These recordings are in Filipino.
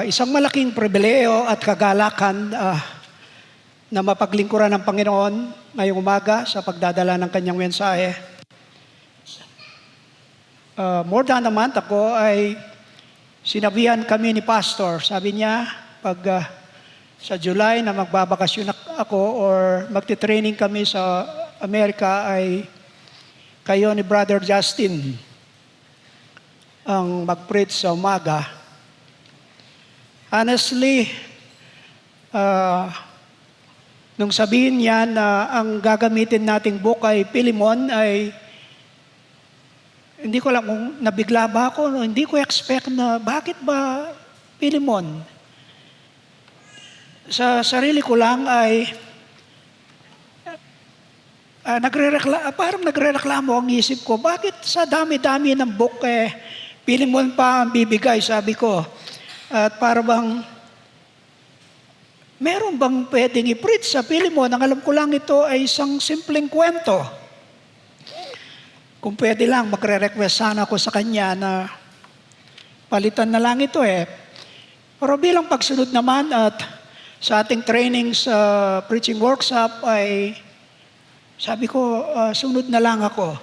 Isang malaking pribileyo at kagalakan na mapaglingkuran ng Panginoon ngayong umaga sa pagdadala ng kanyang mensahe. More than a month ago ay sinabihan kami ni Pastor. Sabi niya, pag sa July na magbabakasyon ako or magti-training kami sa Amerika ay kayo ni Brother Justin ang mag-preach sa umaga. Honestly, nung sabihin niya na ang gagamitin nating book ay Philemon ay hindi ko alam kung nabigla ba ako, hindi ko expect na bakit ba Philemon. Sa sarili ko lang ay parang nagrereklamo ang isip ko, bakit sa dami-dami ng book Philemon pa ang bibigay, sabi ko. At para bang, meron bang pwedeng i-preach sa Philemon? Ang alam ko lang ito ay isang simpleng kwento. Kung pwede lang, magre-request sana ako sa kanya na palitan na lang ito Pero bilang pagsunod naman at sa ating training sa preaching workshop ay sabi ko, sunod na lang ako.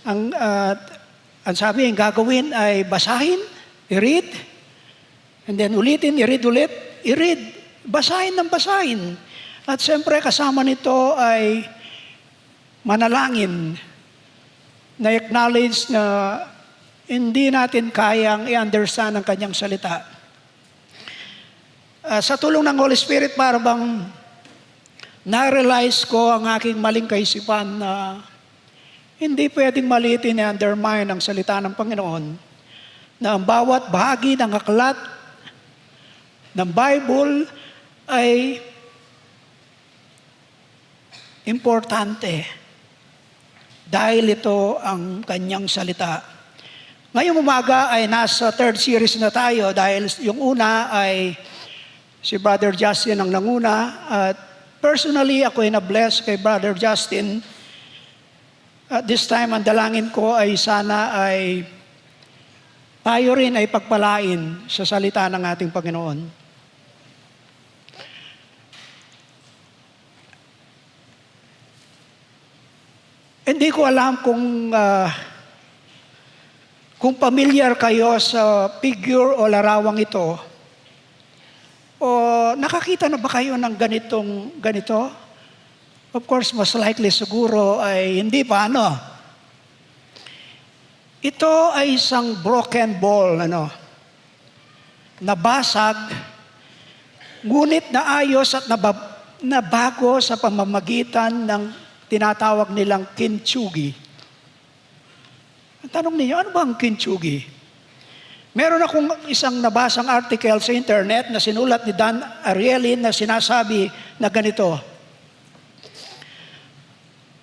Ang sabi, ang gagawin ay basahin, i-read, and then ulitin, i-read ulit, i-read, basahin ng basahin. At siyempre kasama nito ay manalangin na acknowledge na hindi natin kayang i-understand ang kanyang salita. Sa tulong ng Holy Spirit, para bang na-realize ko ang aking maling kaisipan na hindi pwedeng maliitin na undermine ang salita ng Panginoon, na ang bawat bahagi ng aklat ng Bible ay importante dahil ito ang kanyang salita. Ngayong umaga ay nasa third series na tayo dahil yung una ay si Brother Justin ang nanguna at personally ako ay na-bless kay Brother Justin. At this time ang dalangin ko ay sana ay tayo rin ay pagpalain sa salita ng ating Panginoon. Hindi ko alam kung familiar kayo sa figure o larawang ito. O nakakita na ba kayo ng ganito? Of course, mas likely siguro ay hindi pa, Ito ay isang broken ball, nabasag, ngunit naayos at nabago sa pamamagitan ng tinatawag nilang kintsugi. Ang tanong niyo, ano ba ang kintsugi? Meron akong isang nabasang article sa internet na sinulat ni Dan Ariely na sinasabi na ganito.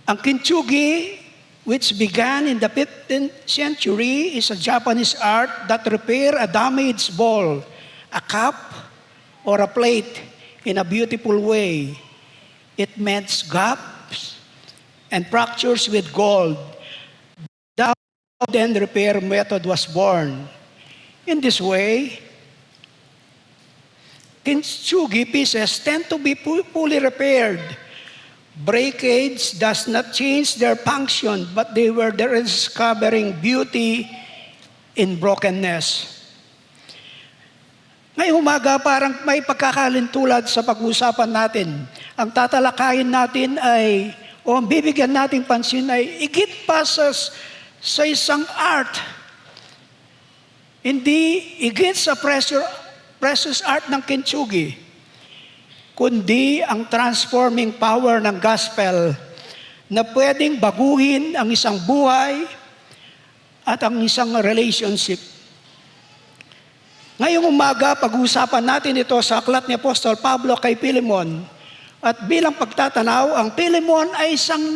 Ang kintsugi, which began in the 15th century, is a Japanese art that repair a damaged ball, a cup, or a plate in a beautiful way. It mends gaps and fractures with gold. The then repair method was born. In this way, kintsugi pieces tend to be fully repaired. Breakage does not change their function, but they were discovering beauty in brokenness. Ngayong umaga, parang may pagkakalintulad sa pag-uusapan natin. Ang tatalakayin natin ay, o ang bibigyan nating pansin ay, igit pa sa isang art. Hindi igit sa precious art ng kintsugi, kundi ang transforming power ng gospel na pwedeng baguhin ang isang buhay at ang isang relationship. Ngayong umaga, pag-uusapan natin ito sa aklat ni Apostol Pablo kay Philemon. At bilang pagtatanaw, ang Philemon ay isang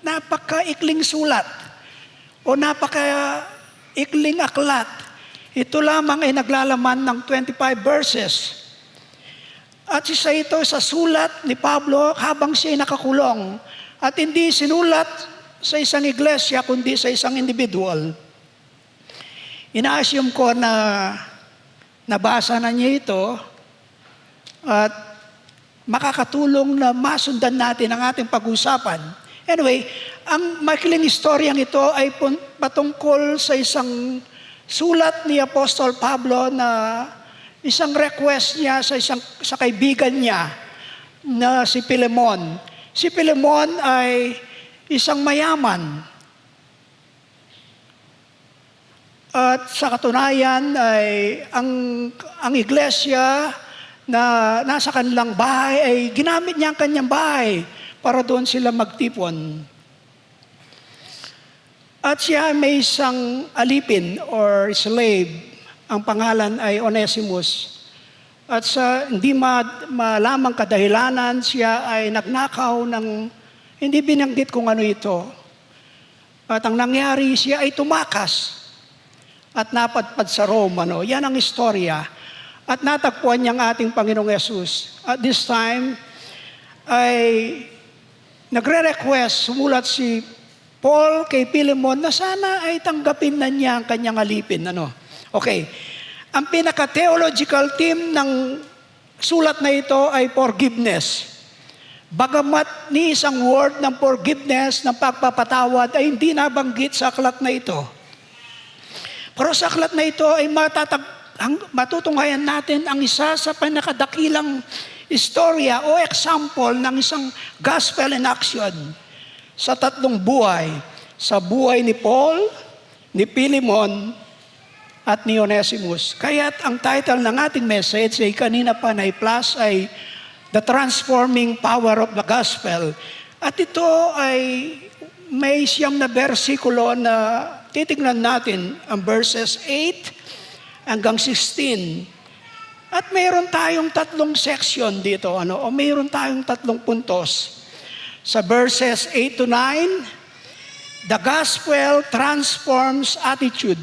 napakaikling sulat o napakaikling aklat. Ito lamang ay naglalaman ng 25 verses. At isa ito sa sulat ni Pablo habang siya ay nakakulong. At hindi sinulat sa isang iglesia, kundi sa isang individual. Ina-assume ko na nabasa na niya ito at makakatulong na masundan natin ang ating pag-usapan. Anyway, ang maikling istoryang ito ay patungkol sa isang sulat ni Apostol Pablo na isang request niya sa kaibigan niya na si Pilemon. Si Pilemon ay isang mayaman. At sa katunayan ay ang iglesia na nasa kanilang bahay ay ginamit niya ang kanyang bahay para doon sila magtipon. At siya may isang alipin or slave, ang pangalan ay Onesimus. At sa hindi malamang kadahilanan, siya ay nagnakaw ng hindi binanggit kung ano ito. At ang nangyari, siya ay tumakas at napadpad sa Rome. Yan ang istorya. At natagpuan niya ang ating Panginoong Yesus. At this time, ay nagre-request, sumulat si Paul kay Pilemon na sana ay tanggapin na niya ang kanyang alipin. Okay. Ang pinaka-theological theme ng sulat na ito ay forgiveness. Bagamat ni isang word ng forgiveness, ng pagpapatawad, ay hindi nabanggit sa aklat na ito. Pero sa aklat na ito ay matutunghayan natin ang isa sa pinakadakilang istorya o example ng isang gospel in action sa tatlong buhay. Sa buhay ni Paul, ni Pilemon, at ni Onesimus. Kaya't ang title ng ating message ay kanina pa na plus ay The Transforming Power of the Gospel. At ito ay may siyam na bersikulo na titignan natin ang verses 8 hanggang 16. At mayroon tayong tatlong section dito, o mayroon tayong tatlong puntos. Sa verses 8 to 9, the gospel transforms attitude,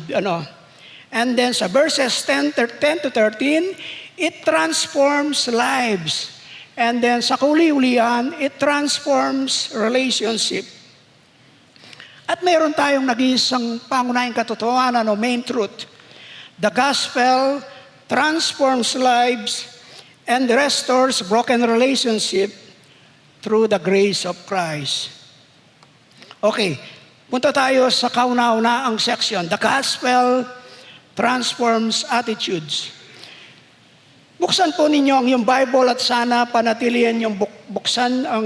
And then sa verses 10 to 13, it transforms lives. And then sa kauli-ulian, it transforms relationship. At mayroon tayong nag-iisang pangunahing katotohanan o main truth. The gospel transforms lives and restores broken relationship through the grace of Christ. Okay, punta tayo sa kauna-unaang section. The gospel transforms attitudes. Buksan po ninyo ang iyong Bible at sana panatilihan yung buksan ang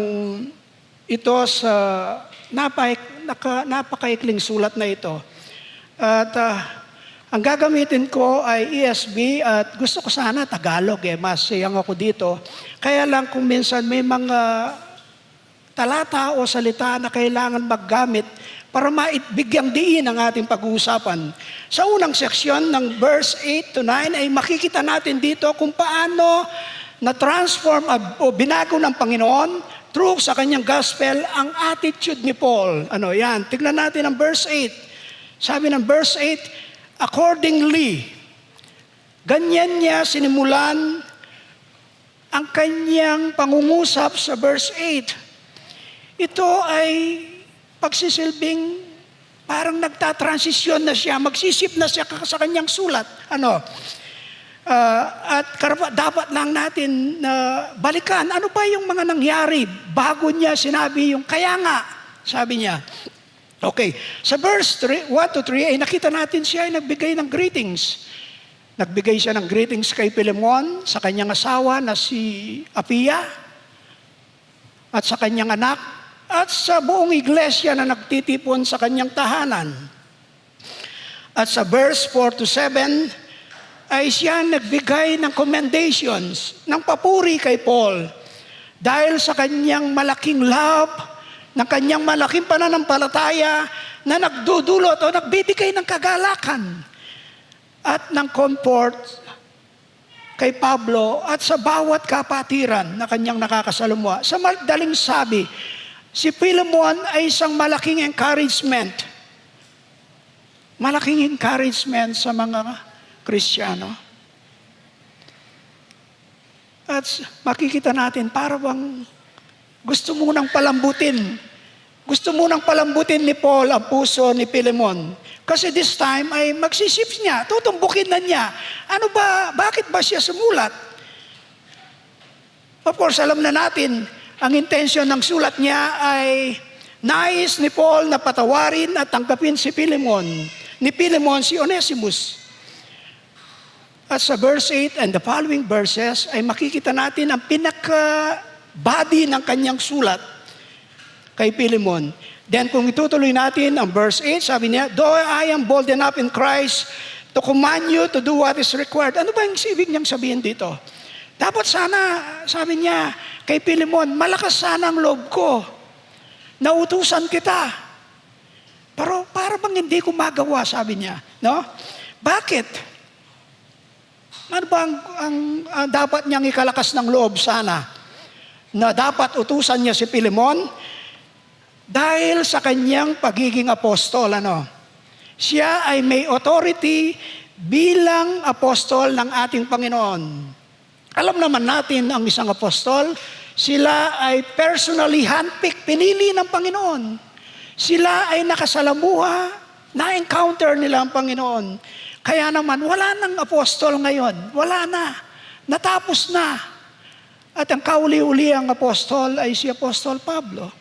ito sa napakaikling sulat na ito. At ang gagamitin ko ay ESV at gusto ko sana Tagalog mas siyang ako dito. Kaya lang kung minsan may mga talata o salita na kailangan maggamit para maibigyang diin ang ating pag-uusapan. Sa unang seksyon ng verse 8 to 9 ay makikita natin dito kung paano na-transform o binago ng Panginoon through sa kanyang gospel ang attitude ni Paul. Tignan natin ang verse 8. Sabi ng verse 8, accordingly, ganyan niya sinimulan ang kanyang pangungusap sa verse 8. Ito ay pagsisilbing parang nagtatransisyon na siya, magsisip na siya sa kanyang sulat. At dapat lang natin balikan, ano pa yung mga nangyari bago niya sinabi yung kaya nga, sabi niya. Okay, sa verse 1 to 3 ay nakita natin siya ay nagbigay ng greetings. Nagbigay siya ng greetings kay Pilemon, sa kanyang asawa na si Apia, at sa kanyang anak, at sa buong iglesia na nagtitipon sa kanyang tahanan. At sa verse 4 to 7, ay siya nagbigay ng commendations, ng papuri kay Paul, dahil sa kanyang malaking love, ng kanyang malaking pananampalataya, na nagdudulot o nagbibigay ng kagalakan, at ng comfort kay Pablo, at sa bawat kapatiran na kanyang nakakasalumwa. Sa madaling sabi, si Pilemon ay isang malaking encouragement. Malaking encouragement sa mga Kristiyano. At makikita natin, para bang gusto mo nang palambutin. Gusto munang palambutin ni Paul ang puso ni Philemon. Kasi this time ay magsisip niya, tutumbukin na niya. Ano ba, bakit ba siya sumulat? Of course, alam na natin, ang intensyon ng sulat niya ay nais ni Paul na patawarin at tanggapin si Philemon. Ni Philemon si Onesimus. At sa verse 8 and the following verses ay makikita natin ang pinaka-body ng kanyang sulat kay Philemon. Then kung itutuloy natin ang verse 8, sabi niya, though I am bold enough in Christ to command you to do what is required. Ano ba yung ibig niyang sabihin dito? Dapat sana, sabi niya kay Philemon, malakas sana ang loob ko. Nautusan kita. Pero para bang hindi ko magawa, sabi niya. No? Bakit? Ano ba ang dapat niyang ikalakas ng loob sana? Na dapat utusan niya si Philemon? Dahil sa kanyang pagiging apostol, siya ay may authority bilang apostol ng ating Panginoon. Alam naman natin ang isang apostol, sila ay personally handpicked, pinili ng Panginoon. Sila ay nakasalamuha, na-encounter nila ang Panginoon. Kaya naman, wala nang apostol ngayon. Wala na. Natapos na. At ang kauli-uli ang apostol ay si Apostol Pablo.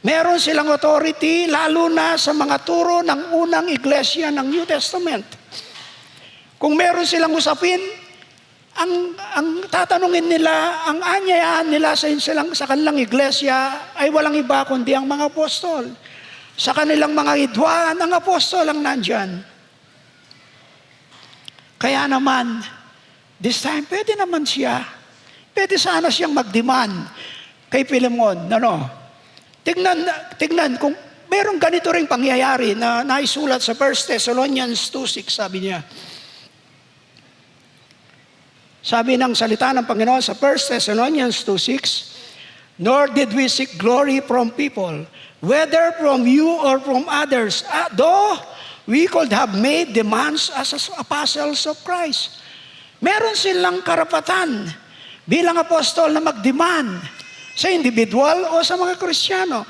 Meron silang authority, lalo na sa mga turo ng unang iglesia ng New Testament. Kung meron silang usapin, ang tatanungin nila, ang anyayaan nila sa kanilang iglesia ay walang iba kundi ang mga apostol. Sa kanilang mga hidwaan, ang apostol ang nandyan. Kaya naman, this time, pwede naman siya. Pwede sana siyang mag-demand kay Philemon. Tignan kung merong ganito ring pangyayari na naisulat sa 1 Thessalonians 2:6, sabi niya. Sabi ng salita ng Panginoon sa 1 Thessalonians 2:6, nor did we seek glory from people, whether from you or from others, though we could have made demands as apostles of Christ. Meron silang karapatan bilang apostol na mag-demand sa individual o sa mga Kristiyano.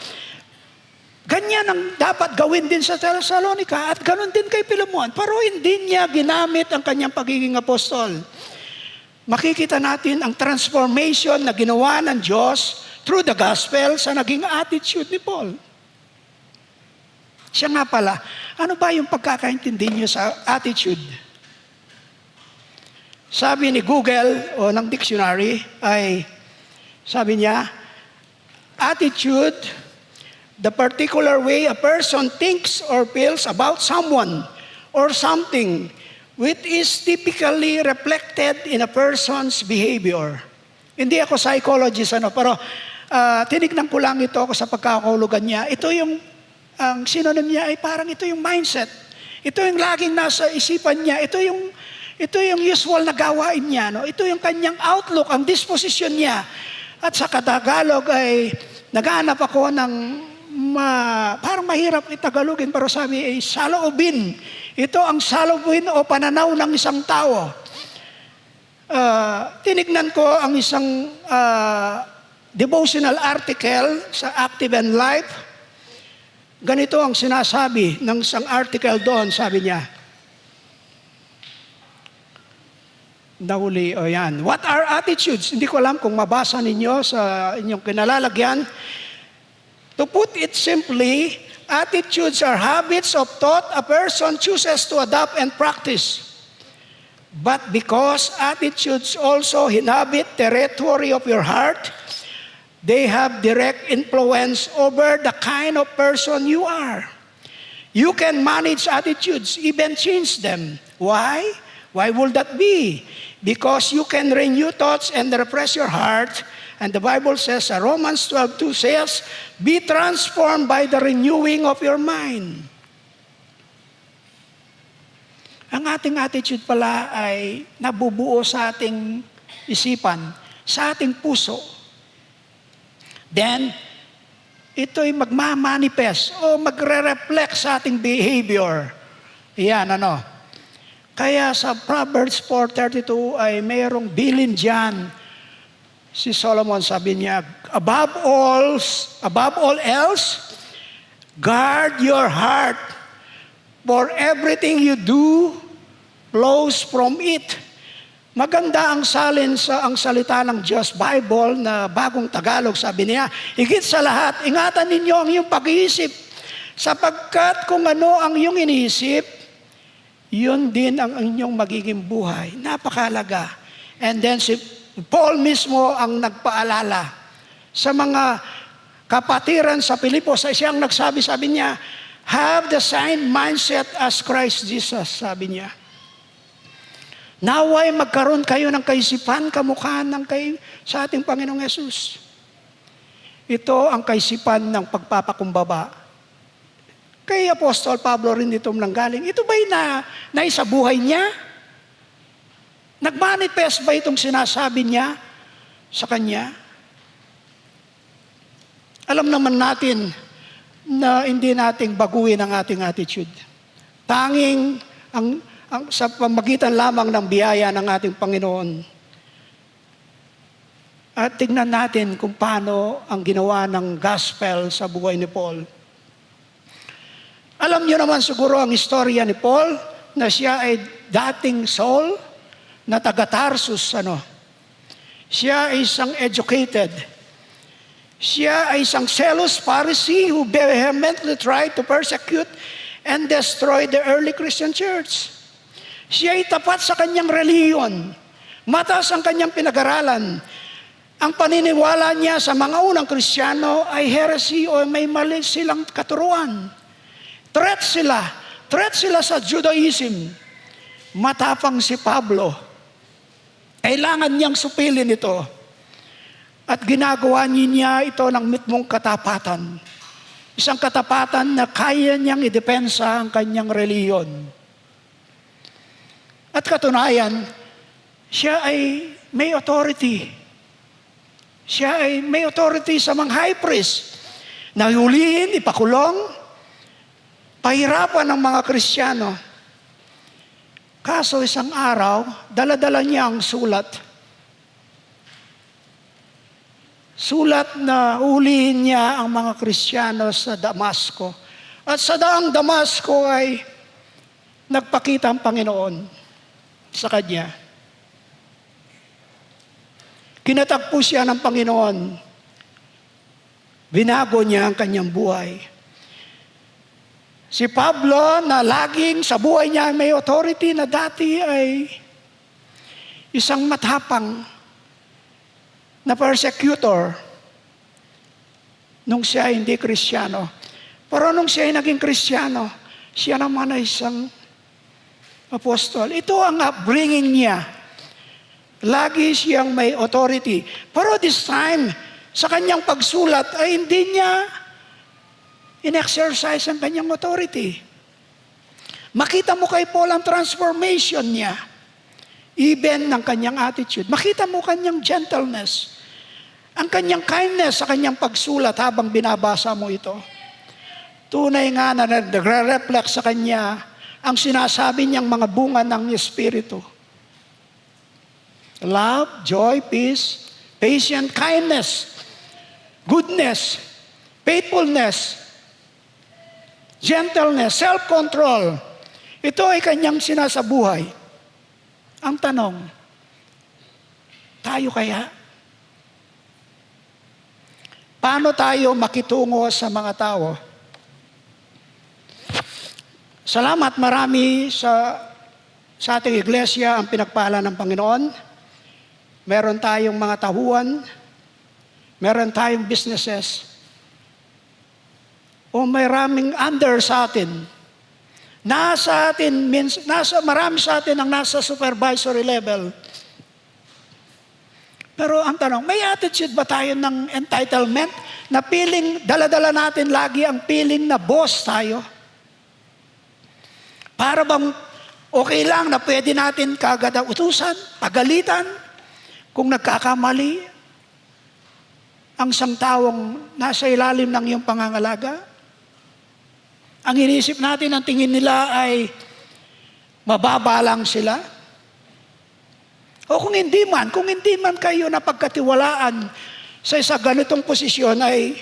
Ganyan ang dapat gawin din sa Thessalonica at ganun din kay Philemon. Pero hindi niya ginamit ang kanyang pagiging apostol. Makikita natin ang transformation na ginawa ng Diyos through the gospel sa naging attitude ni Paul. Siya nga pala, ano ba yung pagkakaintindi niyo sa attitude? Sabi ni Google o ng dictionary ay, sabi niya, attitude, the particular way a person thinks or feels about someone or something which is typically reflected in a person's behavior. Hindi ako psychologist, pero tinignan ko lang ito ako sa pagkakahulugan niya. Ito yung, ang synonym niya ay parang ito yung mindset. Ito yung laging nasa isipan niya. Ito yung usual na gawain niya. Ito yung kanyang outlook, ang disposition niya. At sa Tagalog ay naghahanap ako ng parang mahirap itagalogin, pero sabi ay saloobin. Ito ang saloobin o pananaw ng isang tao. Tinignan ko ang isang devotional article sa Active and Life. Ganito ang sinasabi ng isang article doon, sabi niya. Nahuli, yan. What are attitudes? Hindi ko alam kung mabasa ninyo sa inyong kinalalagyan. To put it simply, attitudes are habits of thought a person chooses to adopt and practice. But because attitudes also inhabit territory of your heart, they have direct influence over the kind of person you are. You can manage attitudes, even change them. Why? Why would that be? Because you can renew thoughts and repress your heart. And the Bible says, Romans 12:2 says, be transformed by the renewing of your mind. Ang ating attitude pala ay nabubuo sa ating isipan, sa ating puso. Then, ito'y magmamanifest o magre-reflect sa ating behavior. Yan, Kaya sa Proverbs 4:32 ay mayroong bilin dyan. Si Solomon sabi niya, above all else, guard your heart, for everything you do flows from it. Maganda ang salin sa ang salita ng Diyos Bible na bagong Tagalog. Sabi niya, higit sa lahat, ingatan ninyo ang iyong pag-iisip, sapagkat kung ano ang iyong iniisip, yun din ang inyong magiging buhay. Napakalaga. And then si Paul mismo ang nagpaalala sa mga kapatiran sa Pilipos. Siyang nagsabi, sabi niya, have the same mindset as Christ Jesus, sabi niya. Naway magkaroon kayo ng kaisipan kamukha ng sa ating Panginoong Yesus. Ito ang kaisipan ng pagpapakumbaba. Kay Apostol Pablo rin dito nanggaling. Ito ba'y naisa buhay niya? Nagmanifest ba itong sinasabi niya sa kanya? Alam naman natin na hindi nating baguhin ang ating attitude. Tanging sa pamagitan lamang ng biyaya ng ating Panginoon. At tignan natin kung paano ang ginawa ng gospel sa buhay ni Paul. Alam niyo naman siguro ang istorya ni Paul na siya ay dating Saul na taga Tarsus. Siya ay isang educated. Siya ay isang zealous Pharisee who vehemently tried to persecute and destroy the early Christian church. Siya ay tapat sa kanyang reliyon. Mataas ang kanyang pinag-aralan. Ang paniniwala niya sa mga unang Kristiyano ay heresy o may mali silang katuruan. Threat sila sa Judaism. Matapang si Pablo. Kailangan niyang supilin ito. At ginagawa niya ito ng mitmong katapatan. Isang katapatan na kaya niyang idepensa ang kanyang reliyon. At katunayan, siya ay may authority. Siya ay may authority sa mga high priest. Nahulihin, ipakulong, pahirapan ng mga Kristiyano. Kaso isang araw, dala-dala niya ang sulat. Sulat na ulihin niya ang mga Kristiyano sa Damasco. At sa daang Damasco ay nagpakita ang Panginoon sa kanya. Kinatagpo siya ng Panginoon. Binago niya ang kanyang buhay. Si Pablo na laging sa buhay niya may authority na dati ay isang matapang na persecutor nung siya hindi Kristiyano. Pero nung siya ay naging Kristiyano, siya naman ay isang apostol. Ito ang upbringing niya. Lagi siyang may authority. Pero this time, sa kanyang pagsulat ay hindi niya in-exercise ang kanyang authority. Makita mo kay Paul ang transformation niya. Even ng kanyang attitude. Makita mo kanyang gentleness. Ang kanyang kindness sa kanyang pagsulat habang binabasa mo ito. Tunay nga na nagre-reflect sa kanya ang sinasabi niyang mga bunga ng Espiritu. Love, joy, peace, patience, kindness, goodness, faithfulness, gentleness, self-control. Ito ay kanyang sinasabuhay. Ang tanong, tayo kaya? Paano tayo makitungo sa mga tao? Salamat marami sa ating iglesia ang pinagpala ng Panginoon. Meron tayong mga tahuan, meron tayong businesses, o maraming under sa atin. Marami sa atin ang nasa supervisory level. Pero ang tanong, may attitude ba tayo ng entitlement? Na feeling, dala-dala natin lagi ang feeling na boss tayo? Para bang okay lang na pwede natin kagad utusan, pagalitan, kung nagkakamali ang isang taong nasa ilalim ng iyong pangangalaga? Ang iniisip natin, ang tingin nila ay mababa lang sila? O kung hindi man kayo napagkatiwalaan sa isa ganitong posisyon ay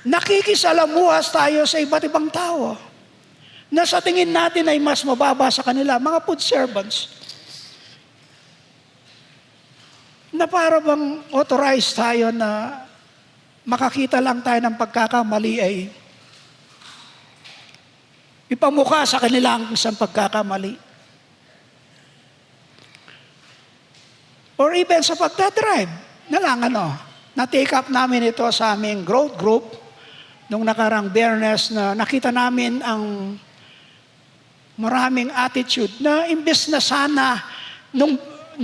nakikisalamuhas tayo sa iba't ibang tao na sa tingin natin ay mas mababa sa kanila, mga food servants, na para bang authorized tayo na makakita lang tayo ng pagkakamali ay ipamukha sa kanila ang isang pagkakamali. Or even sa pagdadrive, na-take up namin ito sa aming growth group nung nakarang Biyernes na nakita namin ang maraming attitude na imbes na sana nung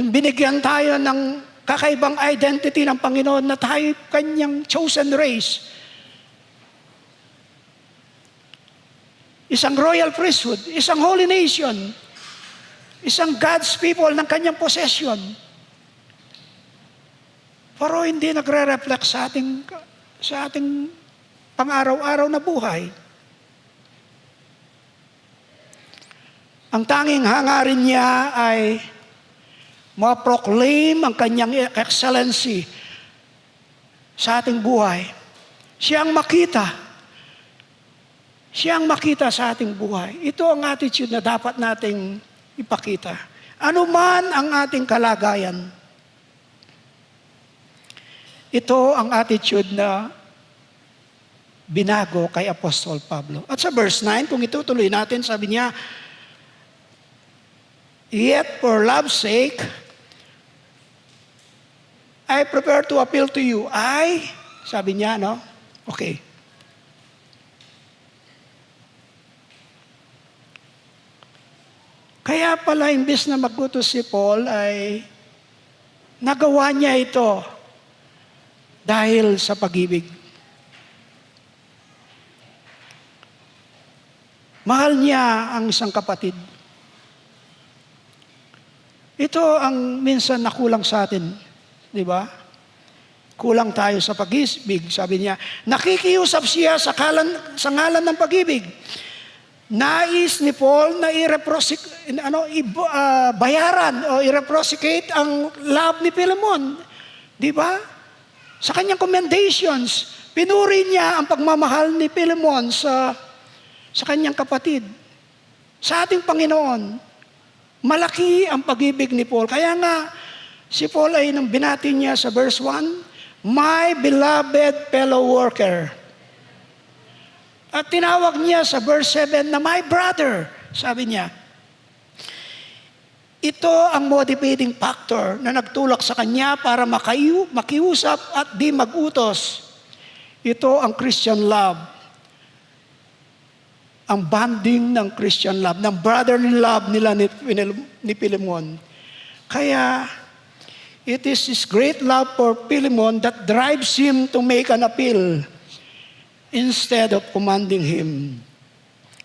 binigyan tayo ng kakaibang identity ng Panginoon na tayo kanyang chosen race, isang royal priesthood, isang holy nation, isang God's people ng kanyang possession. Pero hindi nagre-reflect sa ating pang-araw-araw na buhay. Ang tanging hangarin niya ay ma-proclaim ang kanyang excellency sa ating buhay. Siyang makita sa ating buhay. Ito ang attitude na dapat nating ipakita. Ano man ang ating kalagayan, ito ang attitude na binago kay Apostol Pablo. At sa verse 9, kung itutuloy natin, sabi niya, "Yet for love's sake, I prepare to appeal to you." Sabi niya, no? Okay. Kaya pala, imbis na magutos si Paul, ay nagawa niya ito dahil sa pag-ibig. Mahal niya ang isang kapatid. Ito ang minsan nakulang sa atin, di ba? Kulang tayo sa pag-ibig. Sabi niya, nakikiusap siya sa ngalan ng pag-ibig. Nais ni Paul na bayaran o i-reciprocate ang love ni Philemon. Di ba? Sa kanyang commendations, pinuri niya ang pagmamahal ni Philemon sa kanyang kapatid. Sa ating Panginoon, malaki ang pag-ibig ni Paul. Kaya nga, si Paul ay nang binati niya sa verse 1, "My beloved fellow worker." At tinawag niya sa verse 7 na "my brother." Sabi niya, ito ang motivating factor na nagtulak sa kanya para makiusap at di mag-utos. Ito ang Christian love. Ang bonding ng Christian love, ng brotherly love nila ni Philemon. Kaya, it is his great love for Philemon that drives him to make an appeal instead of commanding him.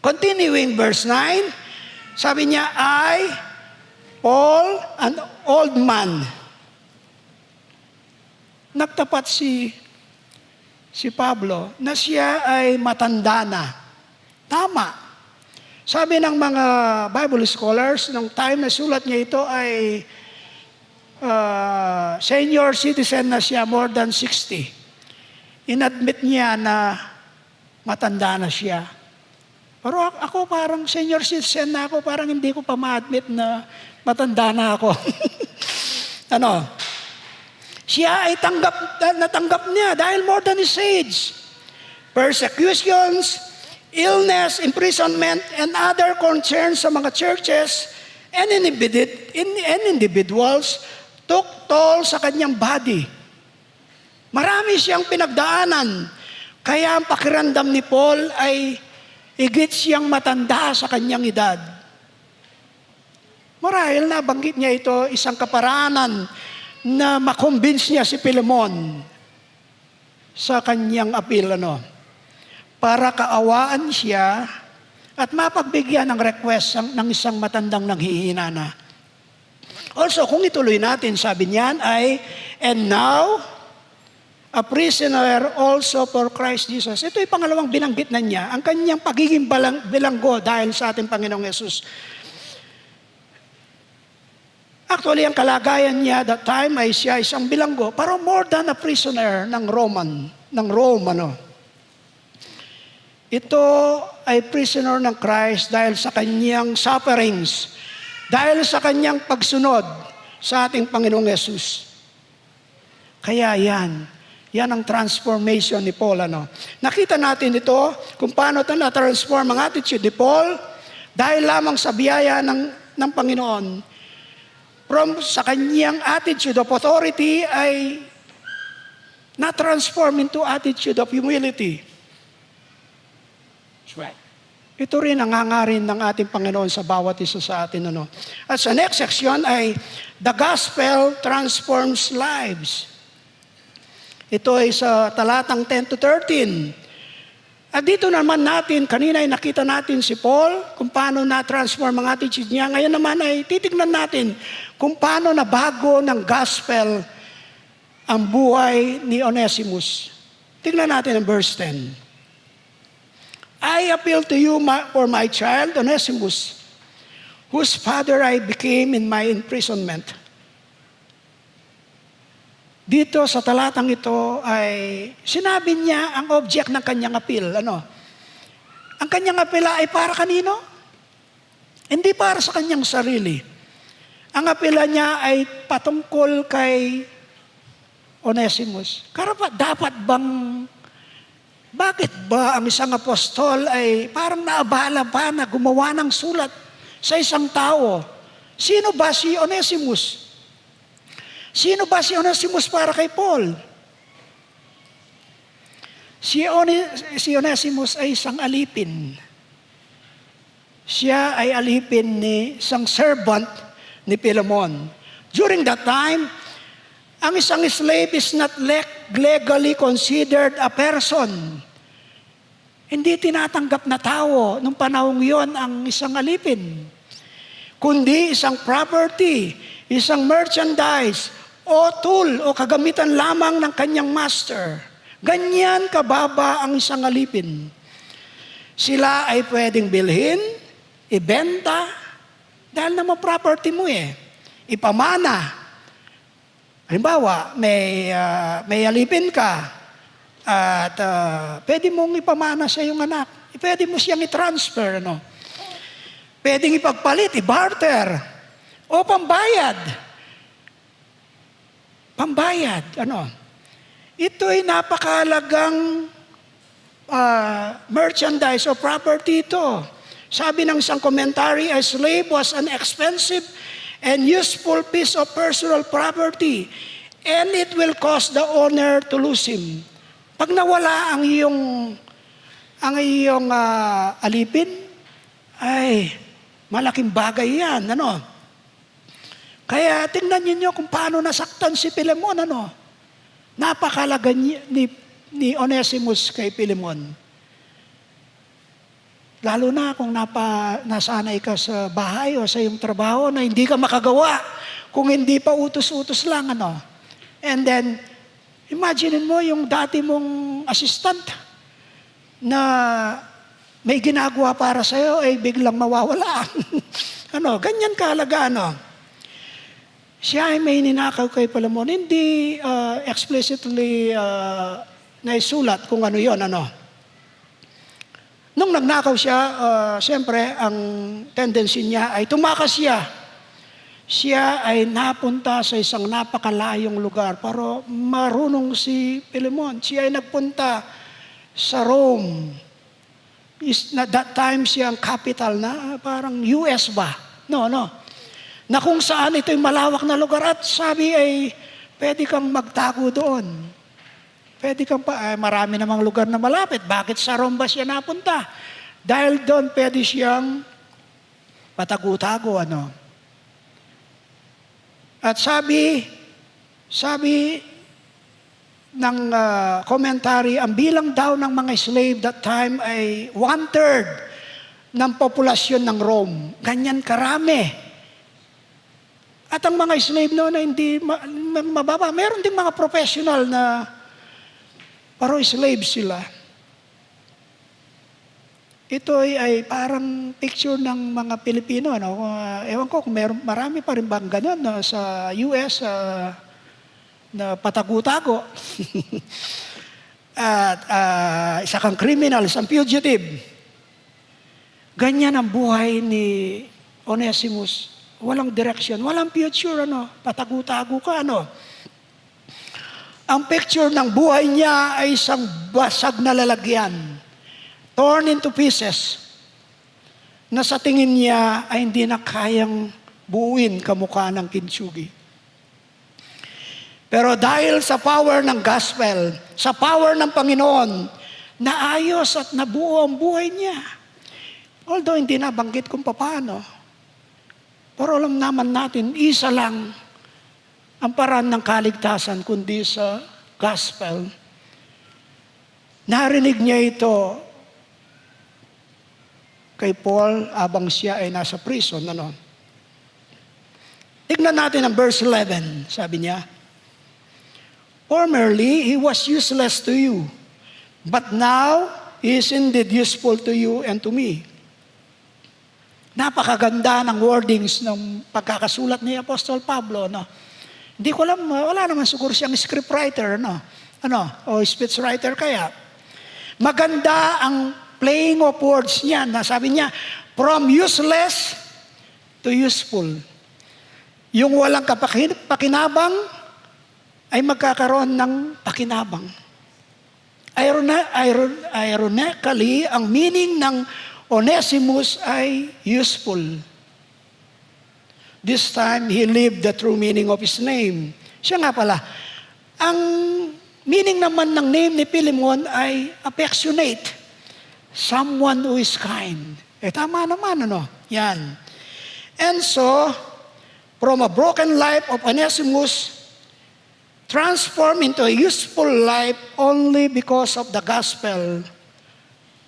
Continuing verse 9, sabi niya, Paul, an old man. Nagtapat si Pablo na siya ay matanda na. Tama. Sabi ng mga Bible scholars, nung time na sulat niya ito ay senior citizen na siya, more than 60. Inadmit niya na matanda na siya. Pero ako parang senior citizen na ako, parang hindi ko pa ma-admit na matanda na ako. Siya ay natanggap niya dahil more than his age. Persecutions, illness, imprisonment, and other concerns sa mga churches and individuals took toll sa kanyang body. Marami siyang pinagdaanan. Kaya ang pakiramdam ni Paul ay higit siyang matanda sa kanyang edad. Marahil nabanggit niya ito, isang kaparaanan na makonvince niya si Philemon sa kanyang appeal, para kaawaan siya at mapagbigyan ng request ng isang matandang nanghihinana. Also, kung ituloy natin, sabi niyan ay, "And now, a prisoner also for Christ Jesus." Ito yung pangalawang binanggit na niya, ang kanyang pagiging bilanggo dahil sa ating Panginoong Yesus. Actually, ang kalagayan niya that time ay siya isang bilanggo, pero more than a prisoner ng Rome. Ito ay prisoner ng Christ dahil sa kanyang sufferings, dahil sa kanyang pagsunod sa ating Panginoong Yesus. Kaya yan ang transformation ni Paul. Nakita natin ito kung paano ito na-transform ang attitude ni Paul dahil lamang sa biyaya ng Panginoon. From sa kanyang attitude of authority ay na-transform into attitude of humility. That's right. Ito rin ang hangarin ng ating Panginoon sa bawat isa sa atin. At sa next section ay the gospel transforms lives. Ito ay sa talatang 10 to 13. At dito naman natin, kanina ay nakita natin si Paul, kung paano na-transform ang attitude niya. Ngayon naman ay titignan natin kung paano nabago ng gospel ang buhay ni Onesimus. Tignan natin ang verse 10. I appeal to you for my child, Onesimus, whose father I became in my imprisonment. Dito sa talatang ito ay sinabi niya ang object ng kanyang appeal. Ang kanyang appeal ay para kanino? Hindi para sa kanyang sarili. Ang appeal niya ay patungkol kay Onesimus. Bakit ba ang isang apostol ay parang naabala pa na gumawa ng sulat sa isang tao? Sino ba si Onesimus? Sino ba si Onesimus para kay Paul? Si Onesimus ay isang alipin. Siya ay alipin ni isang servant ni Philemon. During that time, ang isang slave is not legally considered a person. Hindi tinatanggap na tao nung panahong yon ang isang alipin. Kundi isang property, isang merchandise, o tool o kagamitan lamang ng kanyang master. Ganyan kababa ang isang alipin. Sila ay pwedeng bilhin, ibenta, dahil naman property mo ipamana. Halimbawa, may alipin ka at pwede mong ipamana sa iyong anak. Pwede mo siyang i-transfer. Pwedeng ipagpalit, i-barter, o pambayad. Ito ay napakahalagang merchandise o property ito. Sabi ng isang commentary, a slave was an expensive and useful piece of personal property, and it will cost the owner to lose him. Pag nawala ang iyong alipin, ay malaking bagay yan. Kaya tingnan niyo kung paano nasaktan si Philemon. Napakalaga ni Onesimus kay Philemon. Lalo na kung nasanay ka sa bahay o sa iyong trabaho na hindi ka makagawa kung hindi pa utos-utos lang. And then, imagine mo yung dati mong assistant na may ginagawa para sa'yo ay biglang mawawala. Ganyan kahalaga. Siya ay may ninakaw kay Philemon. Hindi explicitly naisulat kung ano yon. Nung nagnakaw siya, siyempre, ang tendency niya ay tumakas siya. Siya ay napunta sa isang napakalayong lugar. Pero marunong si Philemon. Siya ay nagpunta sa Rome. That time siya ang capital na parang US ba? Na kung saan ito'y malawak na lugar at sabi ay pwede kang magtago doon. Pwede kang marami namang lugar na malapit. Bakit sa Rome ba siya napunta? Dahil doon pwede siyang patago-tago. At sabi ng commentary, ang bilang daw ng mga slave that time ay 1/3 ng populasyon ng Rome. Ganyan karami. At ang mga slave noon na hindi mababa. Meron ding mga professional na paro slave sila. ito ay parang picture ng mga Pilipino. Ano? Ewan ko kung marami pa rin bang ganun no, sa US na patago-tago. At isa kang criminal, isang fugitive. Ganyan ang buhay ni Onesimus. Walang direction, walang future, patago-tago ka, Ang picture ng buhay niya ay isang basag na lalagyan, torn into pieces, na sa tingin niya ay hindi na kayang buuin kamukha ng kintsugi. Pero dahil sa power ng gospel, sa power ng Panginoon, naayos at nabuo ang buhay niya. Although hindi nabanggit kung paano. Pero alam naman natin, isa lang ang paraan ng kaligtasan kundi sa gospel. Narinig niya ito kay Paul habang siya ay nasa prison. Tignan natin ang verse 11, sabi niya, "Formerly, he was useless to you, but now he is indeed useful to you and to me." Napakaganda ng wordings ng pagkakasulat ni Apostol Pablo. Hindi ko alam, wala naman siguro siyang scriptwriter, o speechwriter kaya. Maganda ang playing of words niya. Sabi niya, from useless to useful. Yung walang pakinabang ay magkakaroon ng pakinabang. Ironically, ang meaning ng Onesimus ay useful. This time, he lived the true meaning of his name. Siya nga pala, ang meaning naman ng name ni Philemon ay affectionate. Someone who is kind. Tama naman, Yan. And so, from a broken life of Onesimus, transformed into a useful life only because of the gospel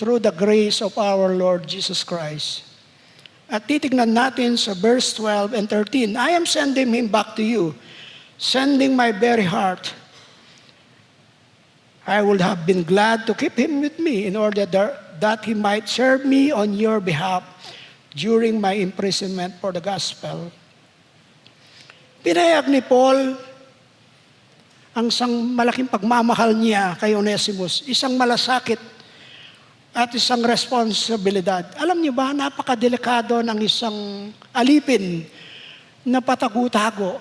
through the grace of our Lord Jesus Christ. At titignan natin sa verse 12 and 13, I am sending him back to you, sending my very heart. I would have been glad to keep him with me in order that he might serve me on your behalf during my imprisonment for the gospel. Pinayag ni Paul ang isang malaking pagmamahal niya kay Onesimus, isang malasakit at isang responsibilidad. Alam niyo ba, napakadelikado ng isang alipin na patago-tago.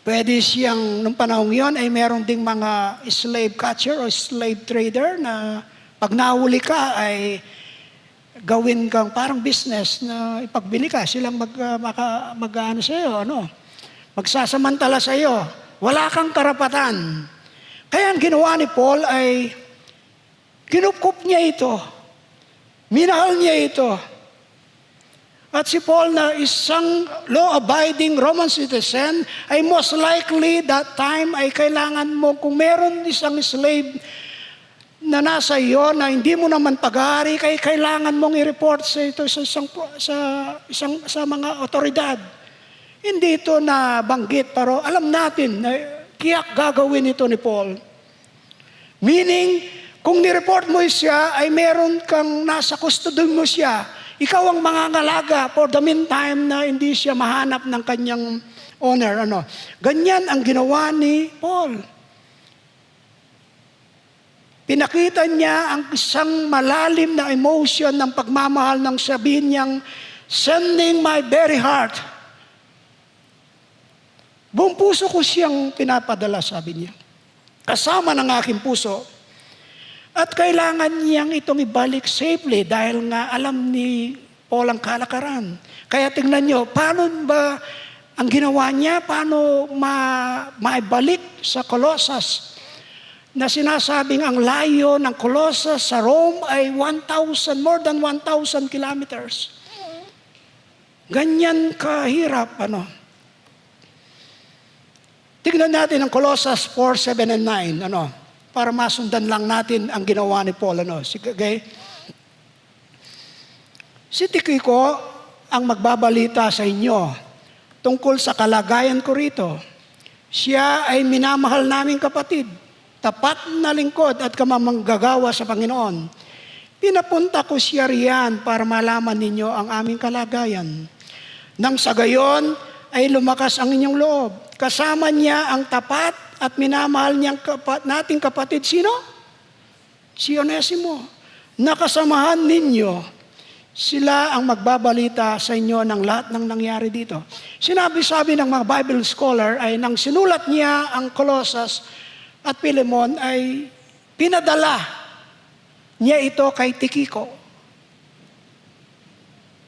Pwede siyang, nung panahon yon ay meron ding mga slave catcher o slave trader na pag nahuli ka ay gawin kang parang business na ipagbili ka. Silang magsasamantala sa iyo. Wala kang karapatan. Kaya ang ginawa ni Paul ay kinupkup niya ito. Minahal niya ito. At si Paul na isang law-abiding Roman citizen ay most likely that time ay kailangan mo, kung meron isang slave na nasa iyo na hindi mo naman pag-aari, kay kailangan mong i-report sa ito sa mga otoridad. Hindi ito na banggit, pero alam natin na kiyak gagawin ito ni Paul. Meaning, kung ni-report mo siya, ay meron kang nasa custody mo siya. Ikaw ang mangangalaga for the meantime na hindi siya mahanap ng kanyang owner. Ganyan ang ginawa ni Paul. Pinakita niya ang isang malalim na emotion ng pagmamahal ng sabihin niyang, sending my very heart. Buong puso ko siyang pinapadala, sabi niya. Kasama ng aking puso. At kailangan niyang itong ibalik safely dahil nga alam ni Paul ang kalakaran. Kaya tingnan niyo, paano ba ang ginawa niya? Paano maibalik sa Colossus? Na sinasabing ang layo ng Colossus sa Rome ay more than 1,000 kilometers. Ganyan kahirap, Tignan natin ang Colossus 4, 7, and 9, para masundan lang natin ang ginawa ni Paul. Okay? Si Tychicus ang magbabalita sa inyo tungkol sa kalagayan ko rito. Siya ay minamahal naming kapatid, tapat na lingkod at kamamanggagawa sa Panginoon. Pinapunta ko siya riyan para malaman ninyo ang aming kalagayan. Nang sa gayon ay lumakas ang inyong loob. Kasama niya ang tapat at minamahal niyang nating kapatid. Sino? Si Onesimo. Nakasamahan ninyo. Sila ang magbabalita sa inyo ng lahat ng nangyari dito. Sinabi-sabi ng mga Bible scholar ay nang sinulat niya ang Colossus at Philemon ay pinadala niya ito kay Tychicus.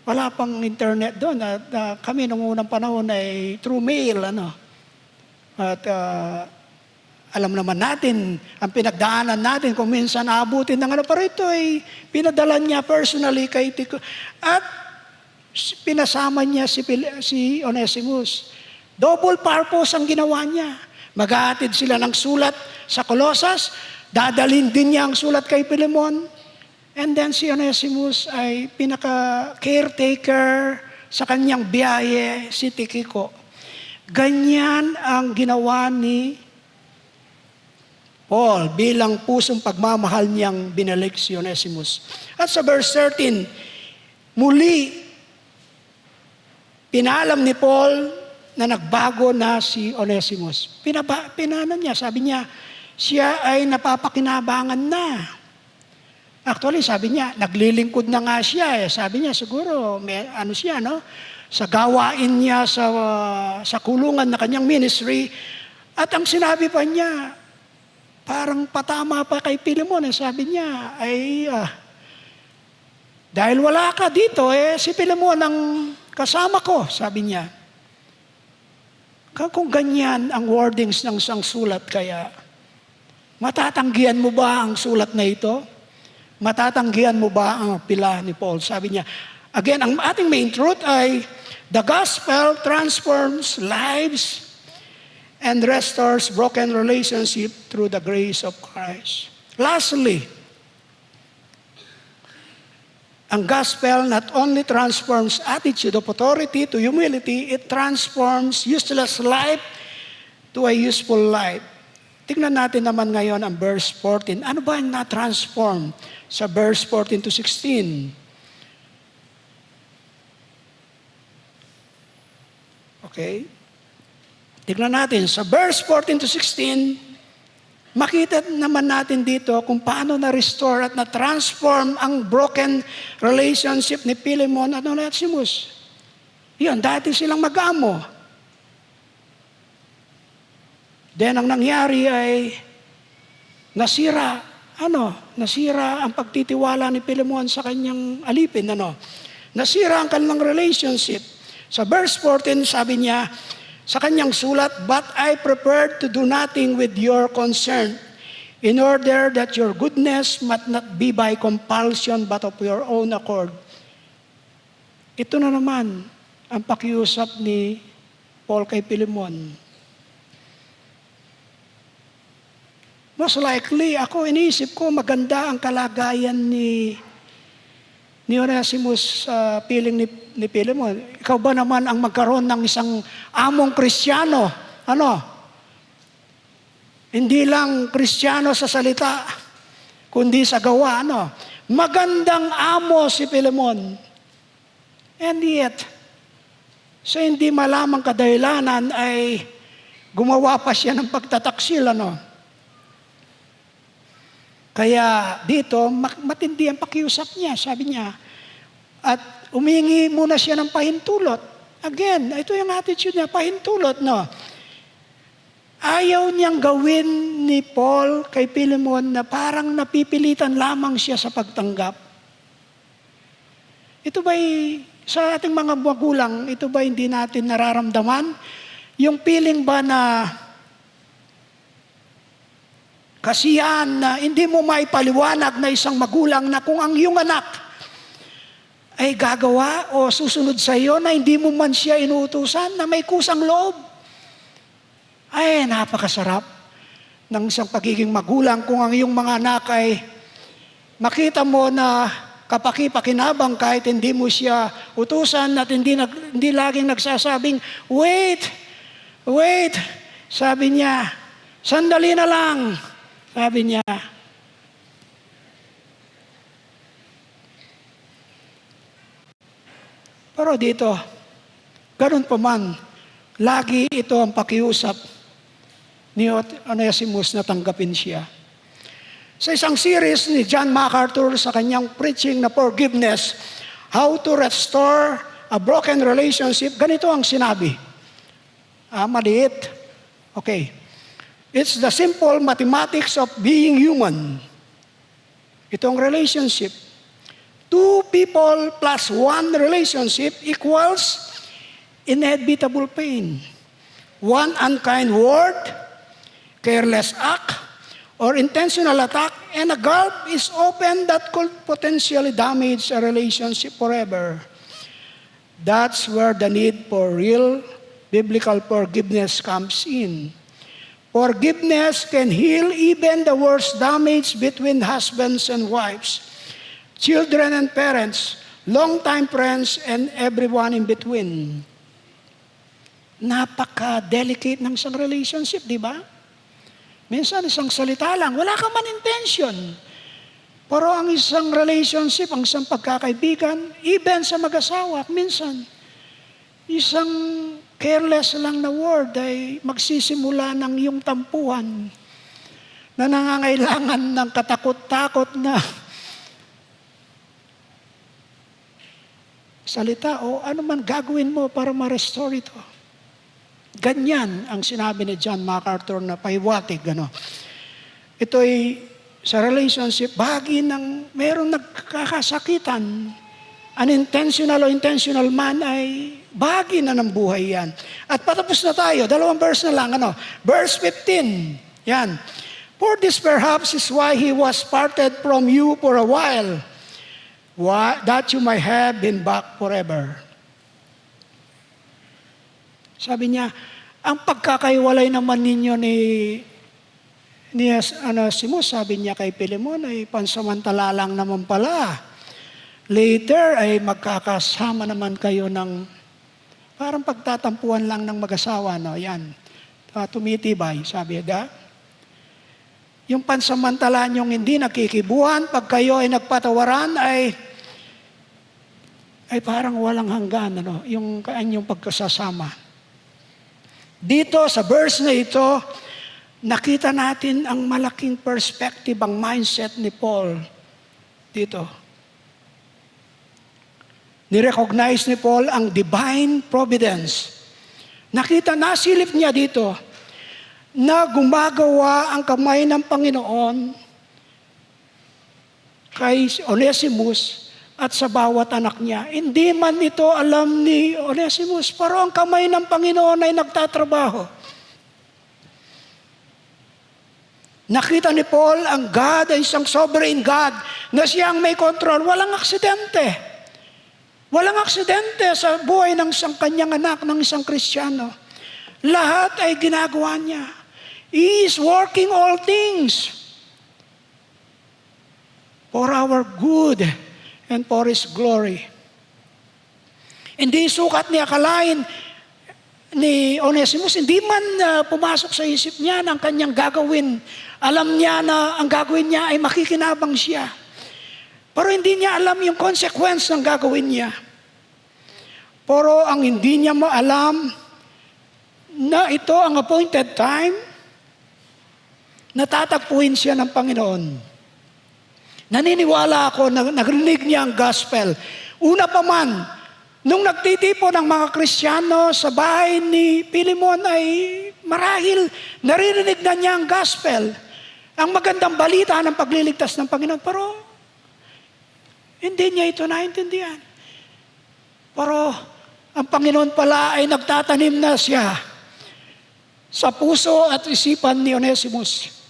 Wala pang internet doon. At kami nung unang panahon ay through mail. At alam naman natin, ang pinagdaanan natin kung minsan naabutin ng pero ito ay pinadala niya personally kay Tychicus. At pinasama niya si Onesimus. Double purpose ang ginawa niya. Maghahatid sila ng sulat sa Colossus, dadalhin din niya ang sulat kay Philemon, and then si Onesimus ay pinaka-caretaker sa kanyang biyahe, si Tychicus. Ganyan ang ginawa ni Paul bilang pusong pagmamahal niyang binalik si Onesimus. At sa verse 13, muli, pinalam ni Paul na nagbago na si Onesimus. Pinanan niya, sabi niya, siya ay napapakinabangan na. Actually, sabi niya, naglilingkod na nga siya. Sabi niya, siguro, sa gawain niya sa kulungan na kanyang ministry. At ang sinabi pa niya, parang patama pa kay Philemon. Sabi niya, dahil wala ka dito, si Philemon ang kasama ko, sabi niya. Kung ganyan ang wordings ng isang sulat, kaya matatanggihan mo ba ang sulat na ito? Matatanggihan mo ba ang pila ni Paul? Sabi niya, again, ang ating main truth ay, the gospel transforms lives and restores broken relationship through the grace of Christ. Lastly, ang gospel not only transforms attitude of authority to humility, it transforms useless life to a useful life. Tingnan natin naman ngayon ang verse 14. Ano ba ang na-transform sa verse 14 to 16? Okay? Tignan natin, sa verse 14 to 16, makita naman natin dito kung paano na-restore at na-transform ang broken relationship ni Philemon at Onesimus. Yun, dati silang mag-amo. Then ang nangyari ay nasira ang pagtitiwala ni Philemon sa kanyang alipin. Nasira ang kanilang relationship. Sa verse 14, sabi niya, sa kanyang sulat, but I prepared to do nothing with your concern, in order that your goodness might not be by compulsion, but of your own accord. Ito na naman ang pakiusap ni Paul kay Philemon. Most likely, iniisip ko, maganda ang kalagayan ni Onesimus sa piling ni Philemon. Ikaw ba naman ang magkaroon ng isang among Kristiyano? Hindi lang Kristiyano sa salita, kundi sa gawa. Magandang amo si Philemon. And yet, sa hindi malamang kadahilanan ay gumawa pa siya ng pagtataksil. Kaya dito, matindi ang pakiusap niya. Sabi niya, at umingi muna siya ng pahintulot. Again, ito yung attitude niya, pahintulot. Ayaw niyang gawin ni Paul kay Philemon na parang napipilitan lamang siya sa pagtanggap. Ito ba'y, sa ating mga magulang, ito ba hindi natin nararamdaman? Yung feeling ba na kasiyahan na hindi mo maipaliwanag na isang magulang na kung ang iyong anak ay gagawa o susunod sa iyo na hindi mo man siya inuutusan, na may kusang loob. Ay, napakasarap ng isang pagiging magulang kung ang iyong mga anak ay makita mo na kapaki-pakinabang kahit hindi mo siya utusan at hindi laging nagsasabing, wait, sabi niya, sandali na lang. Sabi niya, Pero dito, ganun pa man, lagi ito ang pakiusap ni Onesimus na tanggapin siya. Sa isang series ni John MacArthur sa kanyang preaching na Forgiveness, How to Restore a Broken Relationship, ganito ang sinabi. Maliit. Okay. It's the simple mathematics of being human. Itong relationship. 2 people plus 1 relationship equals inevitable pain. 1 unkind word, careless act, or intentional attack, and a gulf is open that could potentially damage a relationship forever. That's where the need for real biblical forgiveness comes in. Forgiveness can heal even the worst damage between husbands and wives, children and parents, longtime friends, and everyone in between. Napaka-delicate ng isang relationship, di ba? Minsan isang salita lang, wala ka man intention. Pero ang isang relationship, ang isang pagkakaibigan, even sa mag-asawa, minsan, isang careless lang na word ay magsisimula ng iyong tampuhan na nangangailangan ng katakot-takot na salita o ano man gagawin mo para ma-restore ito. Ganyan ang sinabi ni John MacArthur na pahiwatig. Ito ay sa relationship, bahagi ng merong nagkakasakitan. Unintentional o intentional man ay bahagi na ng buhay yan. At patapos na tayo, 2 verse na lang. Verse 15. Yan. For this perhaps is why he was parted from you for a while, that you might have been back forever. Sabi niya, ang pagkakaiwalay naman ninyo ni Onesimus, sabi niya kay Pilemon, ay pansamantala lang naman pala. Later ay magkakasama naman kayo ng parang pagtatampuan lang ng mag-asawa. Yan, tumitibay, sabi niya. Yung pansamantala niyong hindi nakikibuhan, pag kayo ay nagpatawaran, ay parang walang hanggan, yung kanyang pagkasasama. Dito sa verse na ito, nakita natin ang malaking perspective, ang mindset ni Paul dito. Nirecognize ni Paul ang divine providence. Nasilip niya dito na gumagawa ang kamay ng Panginoon kay Onesimus at sa bawat anak niya. Hindi man ito alam ni Onesimus, pero ang kamay ng Panginoon ay nagtatrabaho. Nakita ni Paul ang God ay isang sovereign God na siyang may control. Walang aksidente. Walang aksidente sa buhay ng isang kanyang anak, ng isang Kristiyano. Lahat ay ginagawa niya. He is working all things for our good and for His glory. Hindi sukat ni akalain ni Onesimus, hindi man pumasok sa isip niya na ang kanyang gagawin. Alam niya na ang gagawin niya ay makikinabang siya. Pero hindi niya alam yung consequence ng gagawin niya. Pero ang hindi niya maalam na ito ang appointed time, natatagpuin siya ng Panginoon. Naniniwala ako na narinig niya ang gospel. Una pa man, nung nagtitipon ng mga Kristiyano sa bahay ni Pilemon ay marahil naririnig na niya ang gospel. Ang magandang balita ng pagliligtas ng Panginoon. Pero hindi niya ito naintindihan. Pero ang Panginoon pala ay nagtatanim na siya sa puso at isipan ni Onesimus.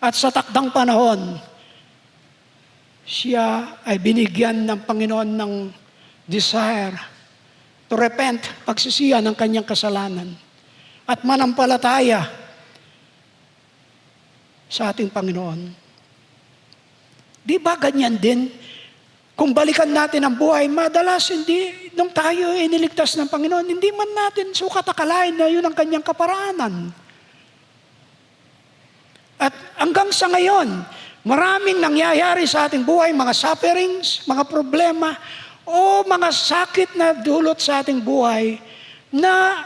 At sa takdang panahon, siya ay binigyan ng Panginoon ng desire to repent, pagsisiya ng kanyang kasalanan. At manampalataya sa ating Panginoon. Di ba ganyan din? Kung balikan natin ang buhay, madalas hindi, nung tayo ay niligtas ng Panginoon, hindi man natin sukat akalain na yun ang kanyang kaparaanan. At hanggang sa ngayon, Maraming nangyayari sa ating buhay, mga sufferings, mga problema, o mga sakit na dulot sa ating buhay na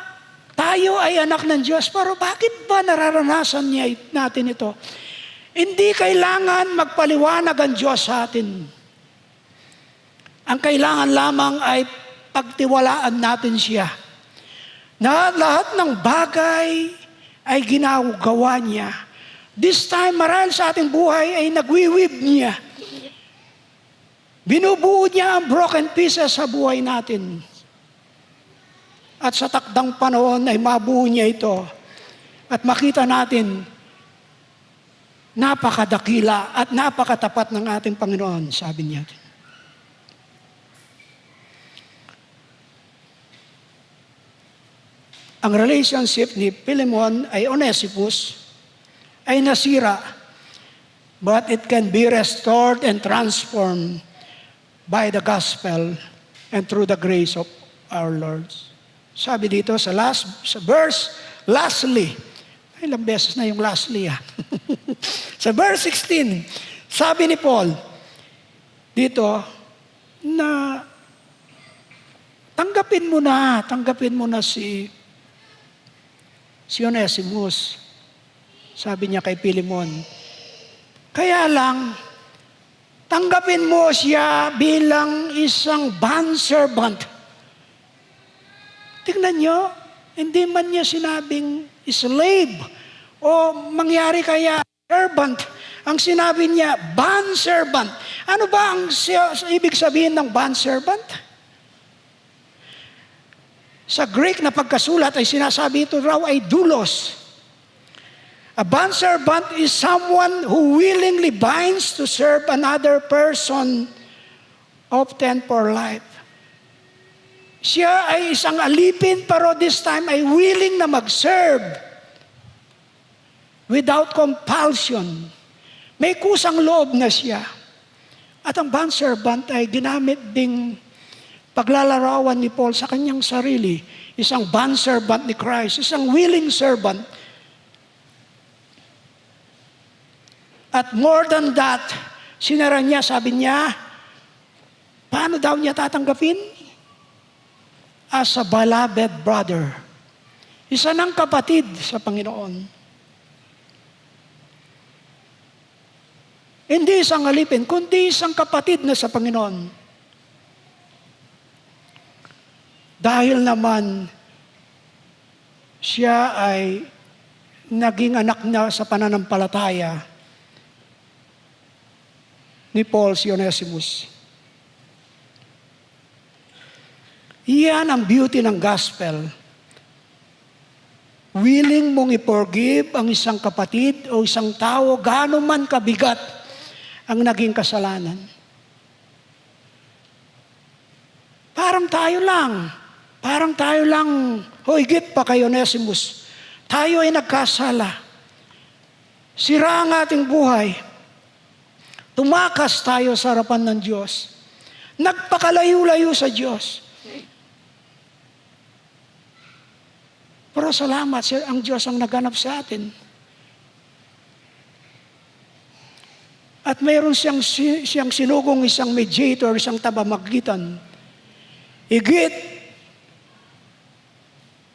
tayo ay anak ng Diyos. Pero bakit ba nararanasan natin ito? Hindi kailangan magpaliwanag ang Diyos sa atin. Ang kailangan lamang ay pagtiwalaan natin siya. Na lahat ng bagay ay ginagawa niya. This time, marahil sa ating buhay ay nagwiwib niya. Binubuo niya ang broken pieces sa buhay natin. At sa takdang panahon ay mabuo niya ito. At makita natin, napakadakila at napakatapat ng ating Panginoon, sabi niya. Ang relationship ni Philemon ay Onesimus ay nasira, but it can be restored and transformed by the gospel and through the grace of our Lord. Sabi dito sa verse, lastly, ilang beses na yung lastly sa verse 16, sabi ni Paul dito na tanggapin mo na si Onesimus. Sabi niya kay Philemon, kaya lang, tanggapin mo siya bilang isang bondservant. Tingnan niyo, hindi man niya sinabing slave o mangyari kaya servant. Ang sinabi niya, bondservant. Ano ba ang ibig sabihin ng bondservant? Sa Greek na pagkasulat ay sinasabi ito raw ay doulos. A bondservant is someone who willingly binds to serve another person, often for life. Siya ay isang alipin, pero this time ay willing na mag-serve without compulsion. May kusang loob na siya. At ang bondservant ay ginamit ding paglalarawan ni Paul sa kanyang sarili. Isang bondservant ni Christ, isang willing servant. At more than that, sinara niya, sabi niya, paano daw niya tatanggapin? As a beloved brother. Isa ng kapatid sa Panginoon. Hindi isang alipin, kundi isang kapatid na sa Panginoon. Dahil naman, siya ay naging anak niya sa pananampalataya ni Paul si Onesimus. Iyan ang beauty ng gospel. Willing mong i-forgive ang isang kapatid o isang tao, gaano man kabigat ang naging kasalanan. Parang tayo lang, higit pa kay Onesimus. Tayo ay nagkasala. Sira ang ating buhay. Tumakas tayo sa harapan ng Diyos. Nagpakalayo-layo sa Diyos. Pero salamat, ang Diyos ang naganap sa atin. At mayroon siyang sinugong isang mediator, isang tabamagitan. Higit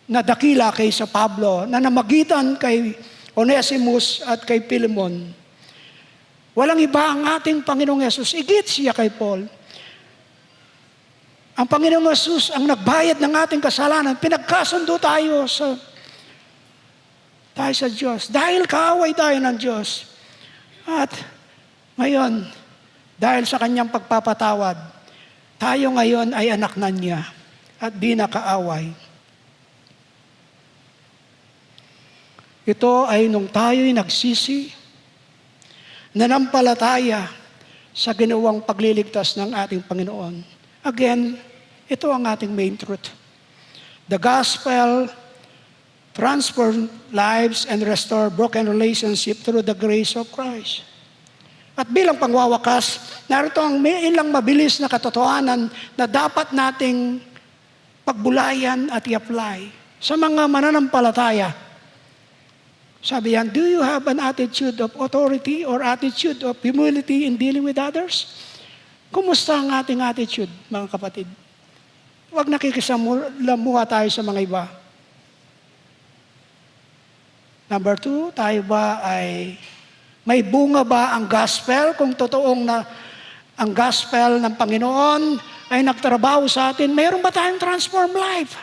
na dakila kay sa Pablo, na namagitan kay Onesimus at kay Philemon. Walang iba ang ating Panginoong Yesus. Higit siya kay Paul. Ang Panginoong Yesus ang nagbayad ng ating kasalanan. Pinagkasundo tayo sa Diyos. Dahil kaaway tayo ng Diyos. At ngayon, dahil sa kanyang pagpapatawad, tayo ngayon ay anak na niya at di na kaaway. Ito ay nung tayo'y nagsisi, nanampalataya sa ginawang pagliligtas ng ating Panginoon. Again, ito ang ating main truth. The gospel transform lives and restore broken relationship through the grace of Christ. At bilang pangwawakas, narito ang may ilang mabilis na katotohanan na dapat nating pagbulayan at i-apply sa mga mananampalataya Sabi yan, do you have an attitude of authority or attitude of humility in dealing with others? Kumusta ang ating attitude, mga kapatid? Huwag nakikisamuha tayo sa mga iba. Number 2, tayo ba ay may bunga ba ang gospel? Kung totoong na ang gospel ng Panginoon ay nagtrabaho sa atin, mayroon ba tayong transform life?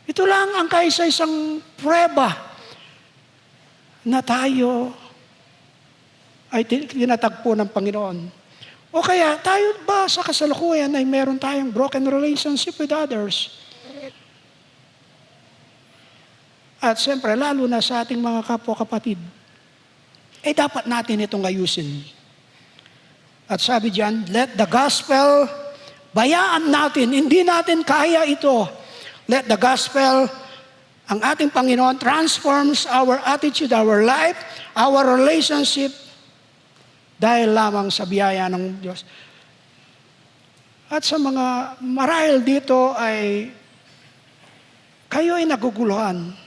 Ito lang ang kaisa-isang prueba na tayo ay tinatagpo ng Panginoon. O kaya, tayo ba sa kasalukuyan ay meron tayong broken relationship with others? At siyempre, lalo na sa ating mga kapwa-kapatid, dapat natin itong ayusin. At sabi diyan, let the gospel, bayaan natin, hindi natin kaya ito. Let the gospel, ang ating Panginoon, transforms our attitude, our life, our relationship, dahil lamang sa biyaya ng Diyos. At sa mga marahil dito ay, kayo ay naguguluhan.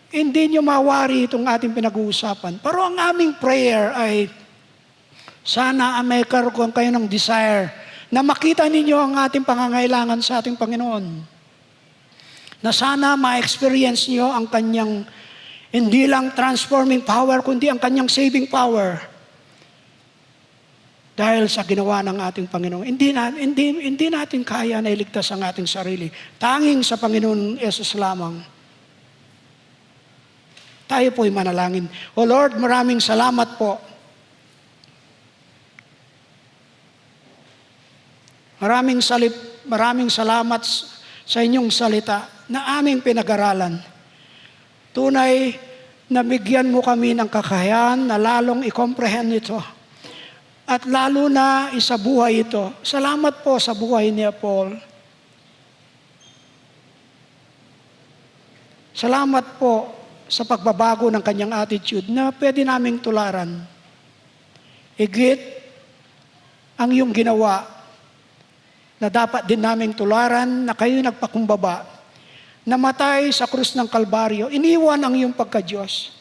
Hindi nyo mawari itong ating pinag-uusapan. Pero ang aming prayer ay, sana may karoon kayo ng desire na makita ninyo ang ating pangangailangan sa ating Panginoon. Na sana ma-experience nyo ang kanyang hindi lang transforming power, kundi ang kanyang saving power. Dahil sa ginawa ng ating Panginoon. Hindi natin kaya na iligtas ang ating sarili. Tanging sa Panginoon Yesus lamang. Tayo po'y manalangin. O Lord, maraming salamat po. Maraming salamat sa inyong salita na aming pinag-aralan. Tunay na bigyan mo kami ng kakayahan na lalong i-comprehend ito. At lalo na isabuhay ito. Salamat po sa buhay ni Paul. Salamat po sa pagbabago ng kanyang attitude na pwede naming tularan. Higit ang iyong ginawa na dapat din naming tularan na kayo nagpakumbaba, namatay sa krus ng Kalbaryo, iniwan ang iyong pagka-Diyos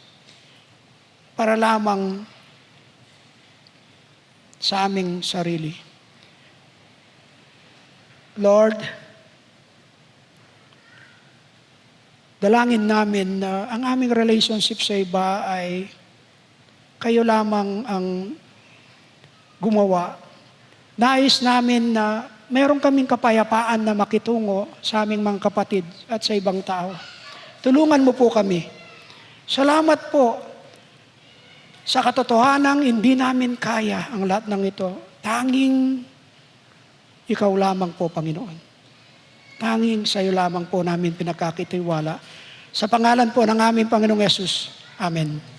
para lamang sa aming sarili. Lord, dalangin namin na ang aming relationship sa iba ay kayo lamang ang gumawa. Nais namin na meron kaming kapayapaan na makitungo sa aming mga kapatid at sa ibang tao. Tulungan mo po kami. Salamat po sa katotohanang hindi namin kaya ang lahat ng ito. Tanging ikaw lamang po, Panginoon. Tanging sa iyo lamang po namin pinagkakitiwala. Sa pangalan po ng aming Panginoong Yesus. Amen.